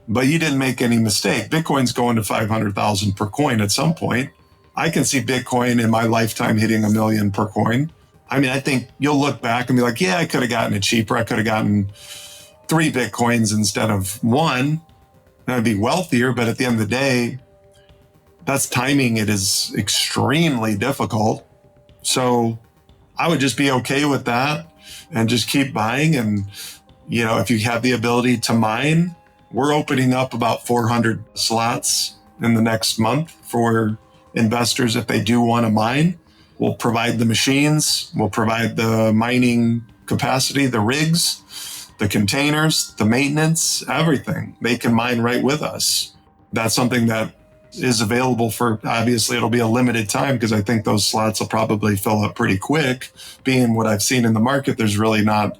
but you didn't make any mistake. Bitcoin's going to 500,000 per coin at some point. I can see Bitcoin in my lifetime hitting $1 million per coin. I mean, I think you'll look back and be like, yeah, I could have gotten it cheaper. I could have gotten 3 Bitcoins instead of 1. I'd be wealthier, but at the end of the day, that's timing. It is extremely difficult. So I would just be okay with that and just keep buying. And, if you have the ability to mine, we're opening up about 400 slots in the next month for investors if they do want to mine. We'll provide the machines, we'll provide the mining capacity, the rigs, the containers, the maintenance, everything. They can mine right with us. That's something that is available for, obviously it'll be a limited time, because I think those slots will probably fill up pretty quick. Being what I've seen in the market, there's really not,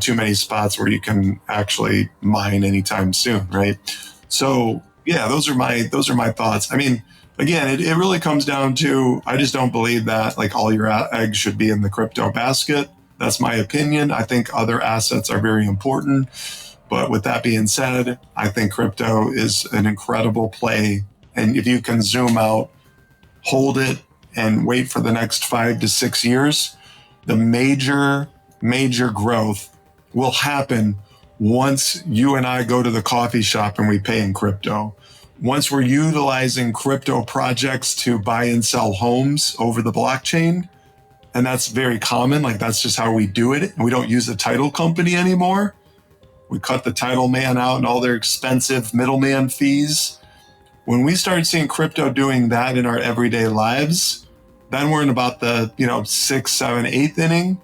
too many spots where you can actually mine anytime soon, right? So yeah, those are my thoughts. I mean, again, it really comes down to, I just don't believe that like all your eggs should be in the crypto basket. That's my opinion. I think other assets are very important. But with that being said, I think crypto is an incredible play. And if you can zoom out, hold it, and wait for the next 5 to 6 years, the major growth will happen once you and I go to the coffee shop and we pay in crypto, once we're utilizing crypto projects to buy and sell homes over the blockchain, and that's very common, like that's just how we do it. And we don't use a title company anymore. We cut the title man out and all their expensive middleman fees. When we start seeing crypto doing that in our everyday lives, then we're in about the, 6th, 7th, 8th inning.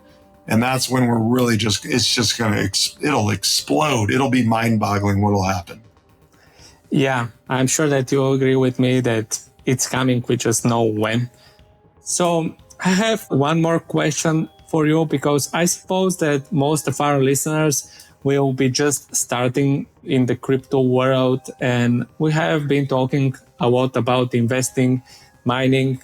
And that's when we're really it'll explode. It'll be mind-boggling what'll happen. Yeah, I'm sure that you agree with me that it's coming. We just know when. So I have one more question for you, because I suppose that most of our listeners will be just starting in the crypto world. And we have been talking a lot about investing, mining,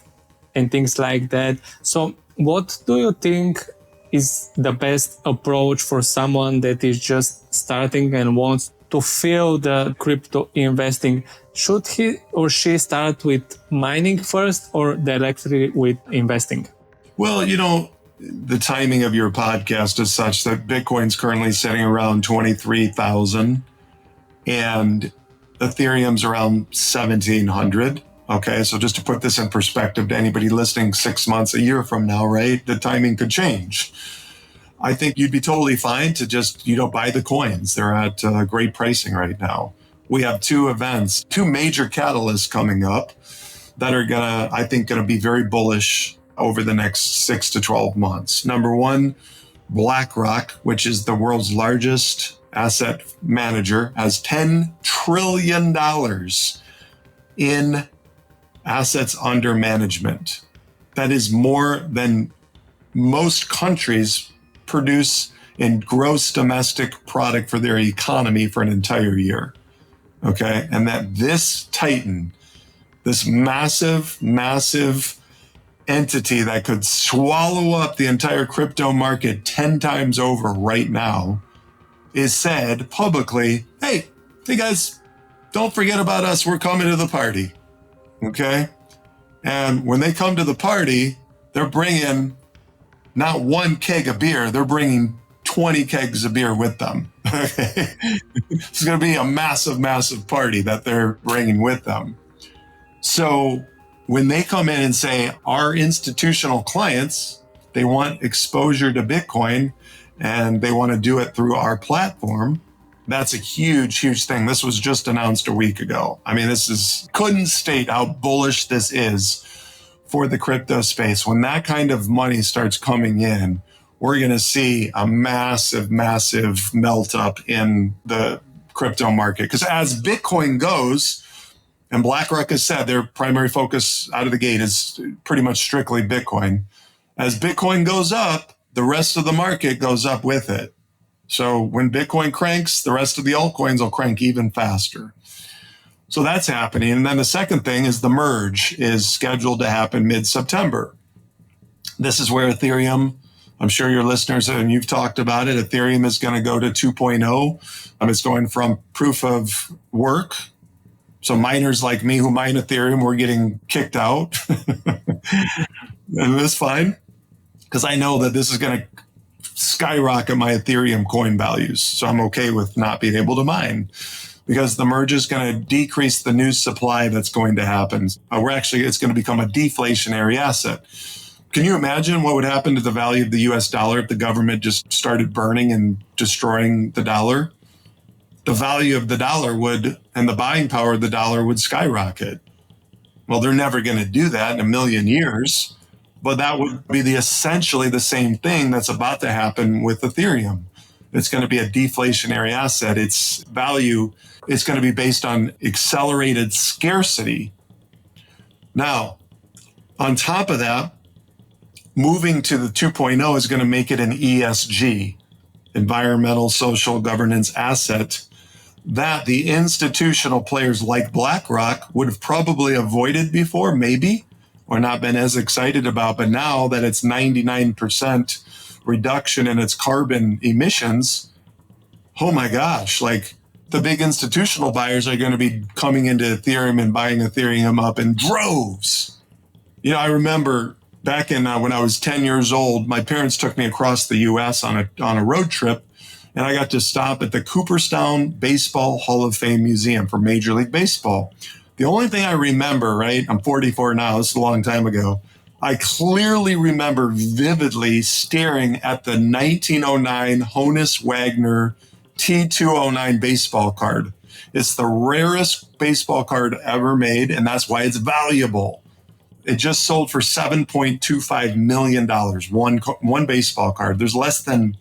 and things like that. So what do you think is the best approach for someone that is just starting and wants to feel the crypto investing? Should he or she start with mining first or directly with investing? Well, the timing of your podcast is such that Bitcoin's currently sitting around 23,000 and Ethereum's around 1,700. Okay, so just to put this in perspective to anybody listening 6 months, a year from now, right, the timing could change. I think you'd be totally fine to just, buy the coins. They're at great pricing right now. We have two major catalysts coming up that are going to be very bullish over the next 6 to 12 months. Number one, BlackRock, which is the world's largest asset manager, has $10 trillion in assets under management. That is more than most countries produce in gross domestic product for their economy for an entire year. Okay. And that this titan, this massive entity that could swallow up the entire crypto market 10 times over right now, is said publicly, hey guys, don't forget about us. We're coming to the party. Okay. And when they come to the party, they're bringing not one keg of beer, they're bringing 20 kegs of beer with them. Okay. It's going to be a massive party that they're bringing with them. So when they come in and say our institutional clients, they want exposure to Bitcoin and they want to do it through our platform, that's a huge thing. This was just announced a week ago. I mean, couldn't state how bullish this is for the crypto space. When that kind of money starts coming in, we're going to see a massive melt up in the crypto market. Because as Bitcoin goes, and BlackRock has said their primary focus out of the gate is pretty much strictly Bitcoin. As Bitcoin goes up, the rest of the market goes up with it. So when Bitcoin cranks, the rest of the altcoins will crank even faster. So that's happening. And then the second thing is the merge is scheduled to happen mid-September. This is where Ethereum, I'm sure your listeners, and you've talked about it, Ethereum is going to go to 2.0. It's going from proof of work. So miners like me who mine Ethereum, we're getting kicked out. And that's fine, because I know that this is going to skyrocket my Ethereum coin values. So I'm okay with not being able to mine, because the merge is going to decrease the new supply that's going to happen. It's going to become a deflationary asset. Can you imagine what would happen to the value of the US dollar if the government just started burning and destroying the dollar? The value of the dollar and the buying power of the dollar would skyrocket. Well, they're never going to do that in a million years, but that would be essentially the same thing that's about to happen with Ethereum. It's going to be a deflationary asset. Its value is going to be based on accelerated scarcity. Now, on top of that, moving to the 2.0 is going to make it an ESG, environmental, social governance asset, that the institutional players like BlackRock would have probably avoided before, maybe, or not been as excited about. But now that it's 99% reduction in its carbon emissions, oh my gosh, like the big institutional buyers are going to be coming into Ethereum and buying Ethereum up in droves. I remember back in when I was 10 years old, my parents took me across the U.S. on a road trip, and I got to stop at the Cooperstown Baseball Hall of Fame Museum for Major League Baseball. The only thing I remember, right, I'm 44 now, this is a long time ago, I clearly remember vividly staring at the 1909 Honus Wagner T209 baseball card. It's the rarest baseball card ever made, and that's why it's valuable. It just sold for $7.25 million, one baseball card. There's less than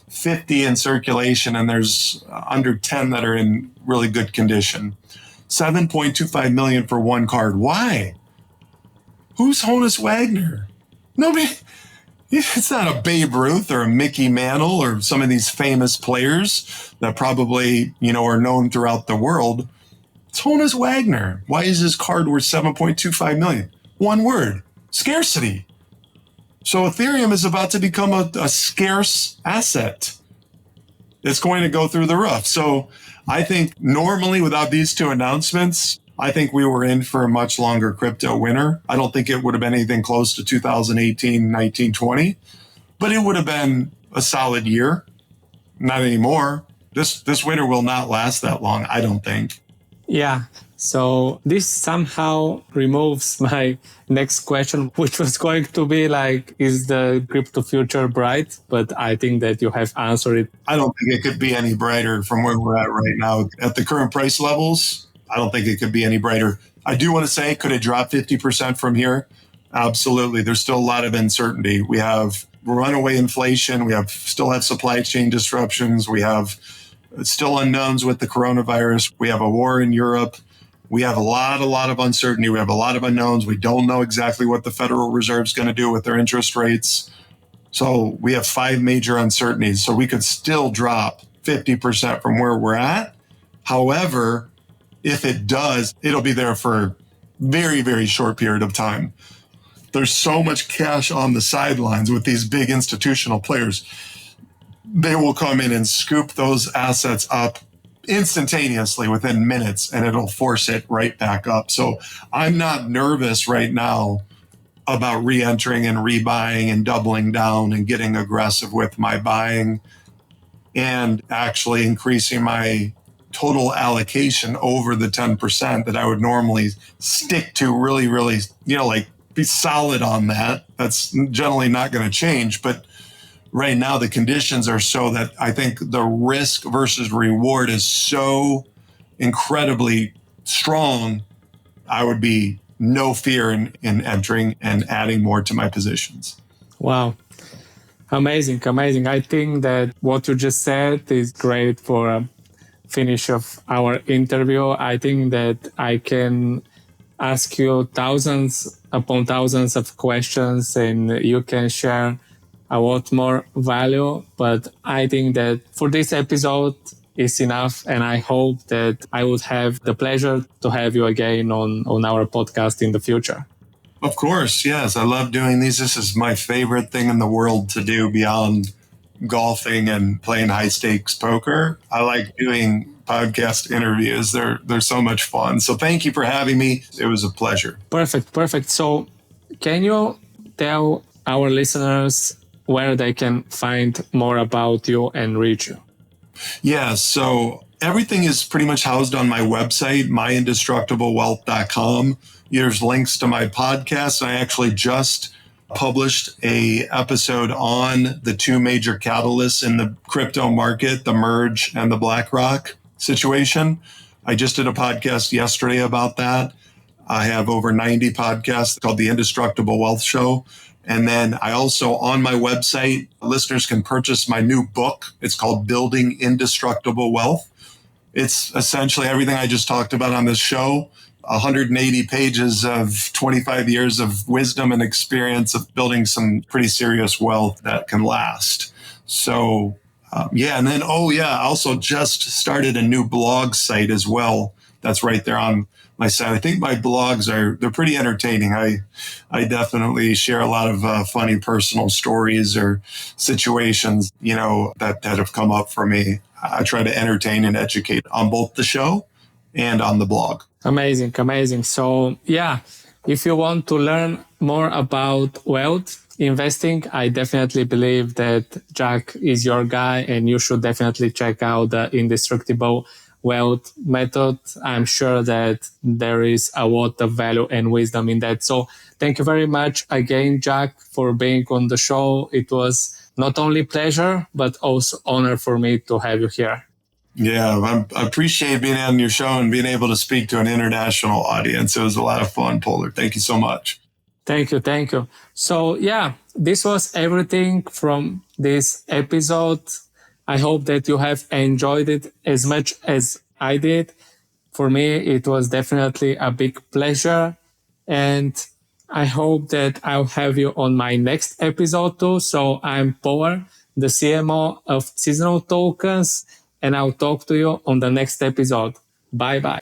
50 in circulation, and there's under 10 that are in really good condition. $7.25 million for one card. Why? Who's Honus Wagner? Nobody. It's not a Babe Ruth or a Mickey Mantle or some of these famous players that probably, are known throughout the world. It's Honus Wagner. Why is this card worth $7.25 million? One word: scarcity. So Ethereum is about to become a scarce asset. It's going to go through the roof. So I think normally without these two announcements, I think we were in for a much longer crypto winter. I don't think it would have been anything close to 2018, 19, 20, but it would have been a solid year. Not anymore. This winter will not last that long, I don't think. Yeah. So this somehow removes my next question, which was going to be like, is the crypto future bright? But I think that you have answered it. I don't think it could be any brighter from where we're at right now. At the current price levels, I don't think it could be any brighter. I do want to say, could it drop 50% from here? Absolutely. There's still a lot of uncertainty. We have runaway inflation. We still have supply chain disruptions. We have still unknowns with the coronavirus. We have a war in Europe. We have a lot of uncertainty. We have a lot of unknowns. We don't know exactly what the Federal Reserve is going to do with their interest rates. So we have 5 major uncertainties. So we could still drop 50% from where we're at. However, if it does, it'll be there for a very, very short period of time. There's so much cash on the sidelines with these big institutional players. They will come in and scoop those assets up instantaneously within minutes, and it'll force it right back up. So I'm not nervous right now about re-entering and rebuying and doubling down and getting aggressive with my buying and actually increasing my total allocation over the 10% that I would normally stick to really, really, be solid on that. That's generally not going to change. But right now, the conditions are so that I think the risk versus reward is so incredibly strong. I would be no fear in entering and adding more to my positions. Wow. Amazing. I think that what you just said is great for a finish of our interview. I think that I can ask you thousands upon thousands of questions and you can share a lot more value. But I think that for this episode is enough. And I hope that I would have the pleasure to have you again on our podcast in the future. Of course. Yes. I love doing these. This is my favorite thing in the world to do beyond golfing and playing high stakes poker. I like doing podcast interviews. They're so much fun. So thank you for having me. It was a pleasure. Perfect. So can you tell our listeners where they can find more about you and reach you? Yeah, so everything is pretty much housed on my website, myindestructiblewealth.com. There's links to my podcast. I actually just published a episode on the 2 major catalysts in the crypto market, the merge and the BlackRock situation. I just did a podcast yesterday about that. I have over 90 podcasts called The Indestructible Wealth Show. And then I also, on my website, listeners can purchase my new book. It's called Building Indestructible Wealth. It's essentially everything I just talked about on this show, 180 pages of 25 years of wisdom and experience of building some pretty serious wealth that can last. So, and then, I also just started a new blog site as well. That's right there on my site. I think my blogs they're pretty entertaining. I definitely share a lot of funny personal stories or situations, that have come up for me. I try to entertain and educate on both the show and on the blog. Amazing. So if you want to learn more about wealth, investing, I definitely believe that Jack is your guy, and you should definitely check out the indestructible wealth method. I'm sure that there is a lot of value and wisdom in that. So thank you very much again, Jack, for being on the show. It was not only pleasure, but also honor for me to have you here. Yeah, I appreciate being on your show and being able to speak to an international audience. It was a lot of fun, Polar. Thank you so much. Thank you. Thank you. So yeah, this was everything from this episode. I hope that you have enjoyed it as much as I did. For me, it was definitely a big pleasure. And I hope that I'll have you on my next episode too. So I'm Polar, the CMO of Seasonal Tokens, and I'll talk to you on the next episode. Bye bye.